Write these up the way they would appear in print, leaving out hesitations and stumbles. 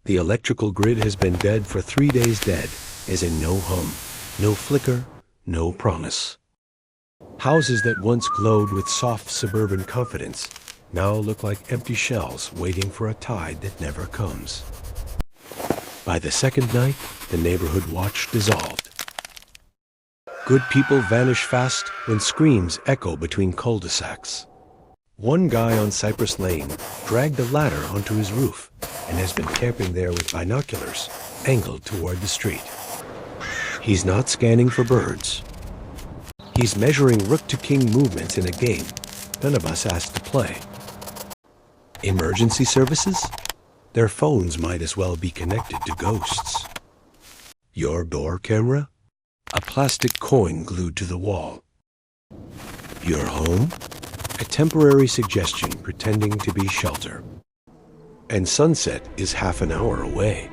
The electrical grid has been dead for 3 days dead, as in no hum, no flicker, no promise. Houses that once glowed with soft suburban confidence now look like empty shells waiting for a tide that never comes. By the second night, the neighborhood watch dissolved. Good people vanish fast when screams echo between cul-de-sacs. One guy on Cypress Lane dragged a ladder onto his roof and has been camping there with binoculars angled toward the street. He's not scanning for birds. He's measuring rook-to-king movements in a game none of us asked to play. Emergency services? Their phones might as well be connected to ghosts. Your door camera? A plastic coin glued to the wall. Your home? A temporary suggestion pretending to be shelter. And sunset is half an hour away.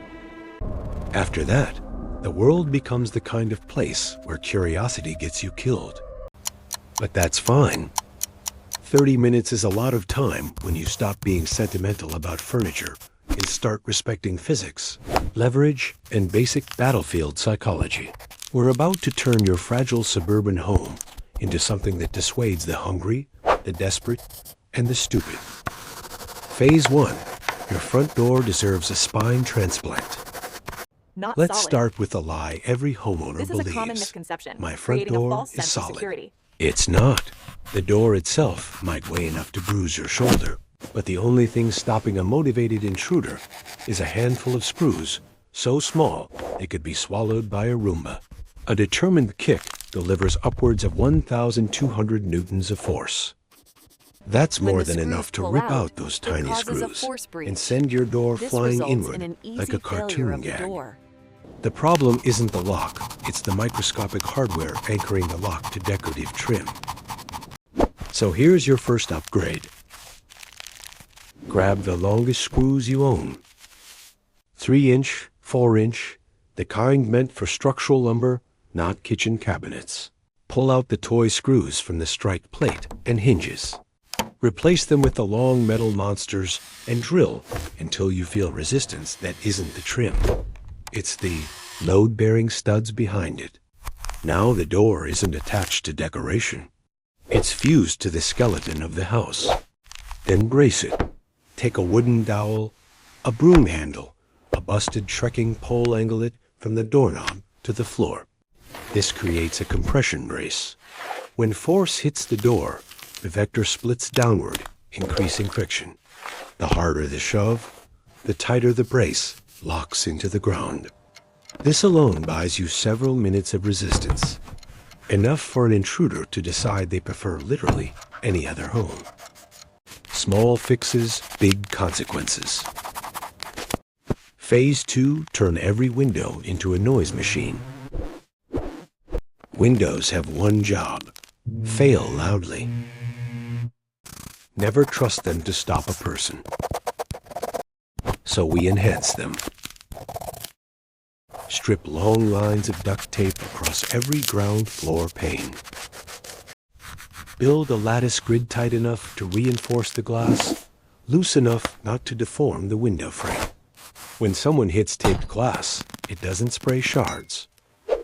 After that, the world becomes the kind of place where curiosity gets you killed. But that's fine. 30 minutes is a lot of time when you stop being sentimental about furniture and start respecting physics, leverage, and basic battlefield psychology. We're about to turn your fragile suburban home into something that dissuades the hungry, the desperate, and the stupid. Phase 1. Your front door deserves a spine transplant. Let's start with the lie every homeowner believes. This is a common misconception, My front creating a door false is sense of solid. security. It's not. The door itself might weigh enough to bruise your shoulder, but the only thing stopping a motivated intruder is a handful of screws so small they could be swallowed by a Roomba. A determined kick delivers upwards of 1,200 newtons of force. That's more than enough to rip out those tiny screws and send your door flying inward like a cartoon gag. The problem isn't the lock, it's the microscopic hardware anchoring the lock to decorative trim. So here's your first upgrade. Grab the longest screws you own. 3-inch, 4-inch, the kind meant for structural lumber, not kitchen cabinets. Pull out the toy screws from the strike plate and hinges. Replace them with the long metal monsters and drill until you feel resistance that isn't the trim. It's the load-bearing studs behind it. Now the door isn't attached to decoration. It's fused to the skeleton of the house. Then brace it. Take a wooden dowel, a broom handle, a busted trekking pole, angle it from the doorknob to the floor. This creates a compression brace. When force hits the door, the vector splits downward, increasing friction. The harder the shove, the tighter the brace locks into the ground. This alone buys you several minutes of resistance, enough for an intruder to decide they prefer literally any other home. Small fixes, big consequences. Phase 2, turn every window into a noise machine. Windows have one job: fail loudly. Never trust them to stop a person. So we enhance them. Strip long lines of duct tape across every ground floor pane. Build a lattice grid tight enough to reinforce the glass, loose enough not to deform the window frame. When someone hits taped glass, it doesn't spray shards.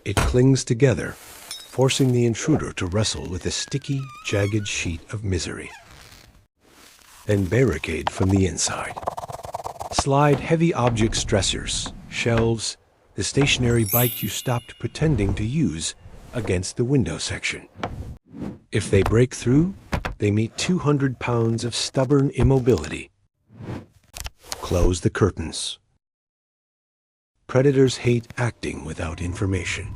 It clings together, forcing the intruder to wrestle with a sticky, jagged sheet of misery. Then barricade from the inside. Slide heavy object stressors, shelves, the stationary bike you stopped pretending to use against the window section. If they break through, they meet 200 pounds of stubborn immobility. Close the curtains. Predators hate acting without information.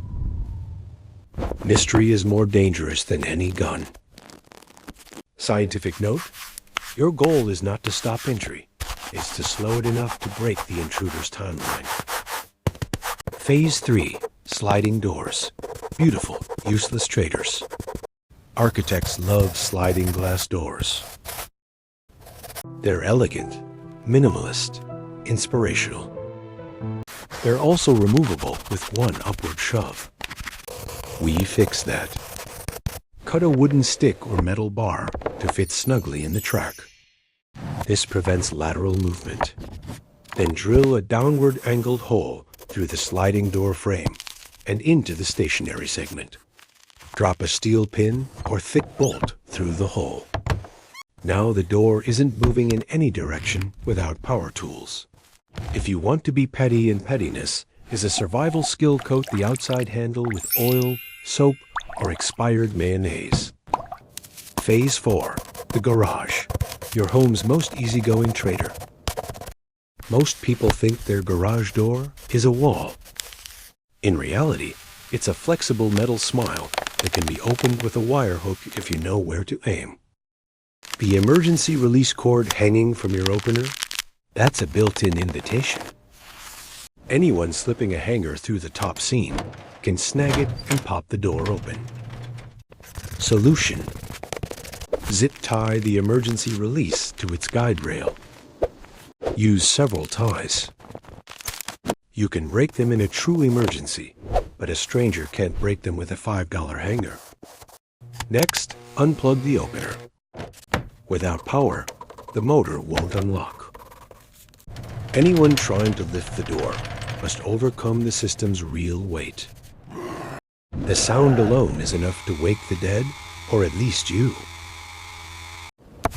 Mystery is more dangerous than any gun. Scientific note: your goal is not to stop entry, it's to slow it enough to break the intruder's timeline. Phase 3, sliding doors. Beautiful, useless traitors. Architects love sliding glass doors. They're elegant, minimalist, inspirational. They're also removable with one upward shove. We fix that. Cut a wooden stick or metal bar to fit snugly in the track. This prevents lateral movement. Then drill a downward angled hole through the sliding door frame and into the stationary segment. Drop a steel pin or thick bolt through the hole. Now the door isn't moving in any direction without power tools. If you want to be petty in pettiness, is a survival skill coat the outside handle with oil, soap, or expired mayonnaise. Phase 4. The garage. Your home's most easygoing trader. Most people think their garage door is a wall. In reality, it's a flexible metal smile that can be opened with a wire hook if you know where to aim. The emergency release cord hanging from your opener? That's a built-in invitation. Anyone slipping a hanger through the top seam can snag it and pop the door open. Solution. Zip tie the emergency release to its guide rail. Use several ties. You can break them in a true emergency, but a stranger can't break them with a $5 hanger. Next, unplug the opener. Without power, the motor won't unlock. Anyone trying to lift the door must overcome the system's real weight. The sound alone is enough to wake the dead, or at least you.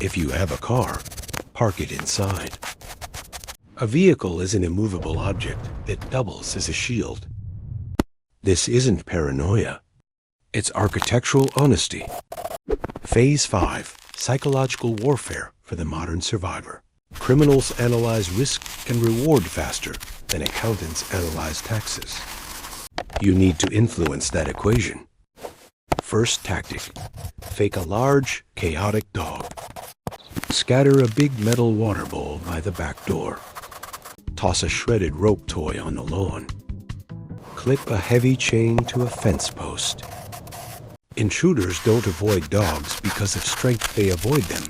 If you have a car, park it inside. A vehicle is an immovable object that doubles as a shield. This isn't paranoia. It's architectural honesty. Phase 5. Psychological warfare for the modern survivor. Criminals analyze risk and reward faster than accountants analyze taxes. You need to influence that equation. First tactic. Fake a large, chaotic dog. Scatter a big metal water bowl by the back door. Toss a shredded rope toy on the lawn. Clip a heavy chain to a fence post. Intruders don't avoid dogs because of strength, they avoid them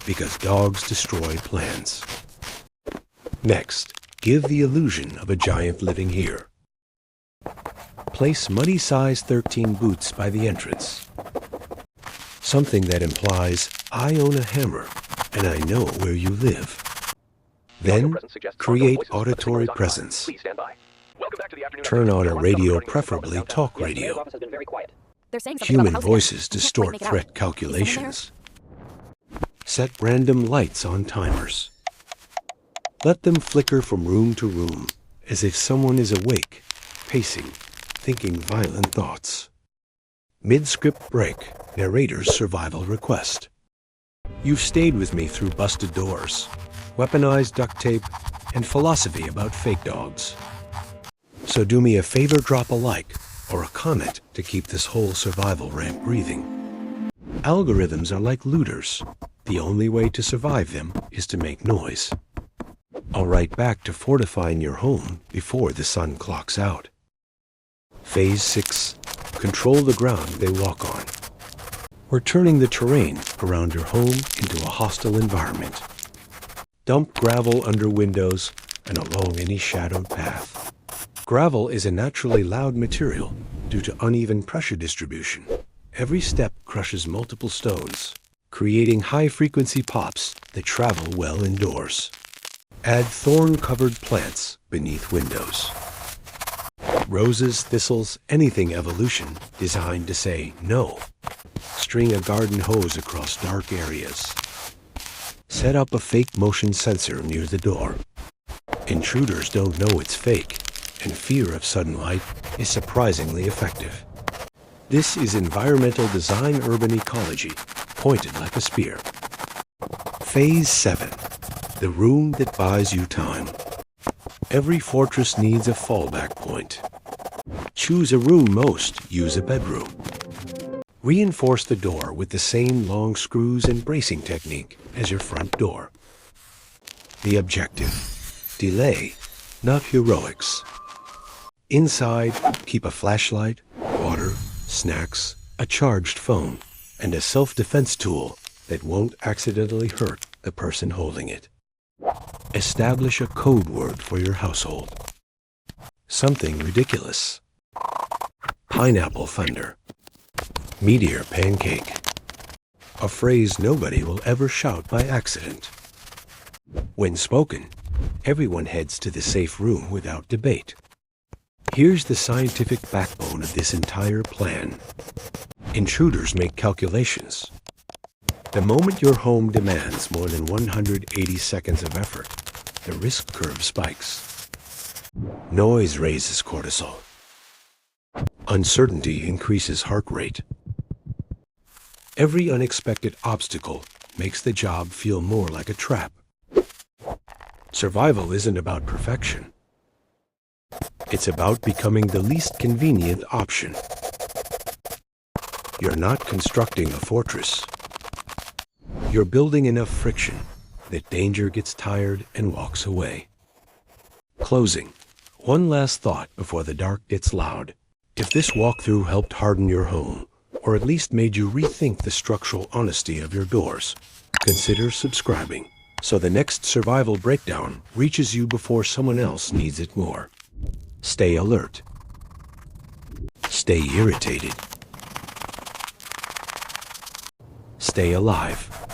because dogs destroy plans. Next, give the illusion of a giant living here. Place muddy size 13 boots by the entrance. Something that implies, I own a hammer and I know where you live. Then, create auditory presence. Turn on a radio, preferably talk radio. Human voices distort threat calculations. Set random lights on timers. Let them flicker from room to room, as if someone is awake, pacing, thinking violent thoughts. Mid-script break, narrator's survival request. You've stayed with me through busted doors, weaponized duct tape, and philosophy about fake dogs. So do me a favor, drop a like or a comment to keep this whole survival ramp breathing. Algorithms are like looters. The only way to survive them is to make noise. I'll write back to fortifying your home before the sun clocks out. Phase 6. Control the ground they walk on. We're turning the terrain around your home into a hostile environment. Dump gravel under windows and along any shadowed path. Gravel is a naturally loud material due to uneven pressure distribution. Every step crushes multiple stones, creating high-frequency pops that travel well indoors. Add thorn-covered plants beneath windows. Roses, thistles, anything evolution designed to say no. String a garden hose across dark areas. Set up a fake motion sensor near the door. Intruders don't know it's fake, and fear of sudden light is surprisingly effective. This is environmental design urban ecology, pointed like a spear. Phase 7. The room that buys you time. Every fortress needs a fallback point. Choose a room most, use a bedroom. Reinforce the door with the same long screws and bracing technique as your front door. The objective: delay, not heroics. Inside, keep a flashlight, water, snacks, a charged phone, and a self-defense tool that won't accidentally hurt the person holding it. Establish a code word for your household. Something ridiculous. Pineapple thunder. Meteor pancake. A phrase nobody will ever shout by accident. When spoken, Everyone heads to the safe room without debate. Here's the scientific backbone of this entire plan. Intruders make calculations. The moment your home demands more than 180 seconds of effort, the risk curve spikes. Noise raises cortisol. Uncertainty increases heart rate. Every unexpected obstacle makes the job feel more like a trap. Survival isn't about perfection. It's about becoming the least convenient option. You're not constructing a fortress. You're building enough friction that danger gets tired and walks away. Closing. One last thought before the dark gets loud. If this walkthrough helped harden your home, or at least made you rethink the structural honesty of your doors, consider subscribing so the next survival breakdown reaches you before someone else needs it more. Stay alert. Stay irritated. Stay alive.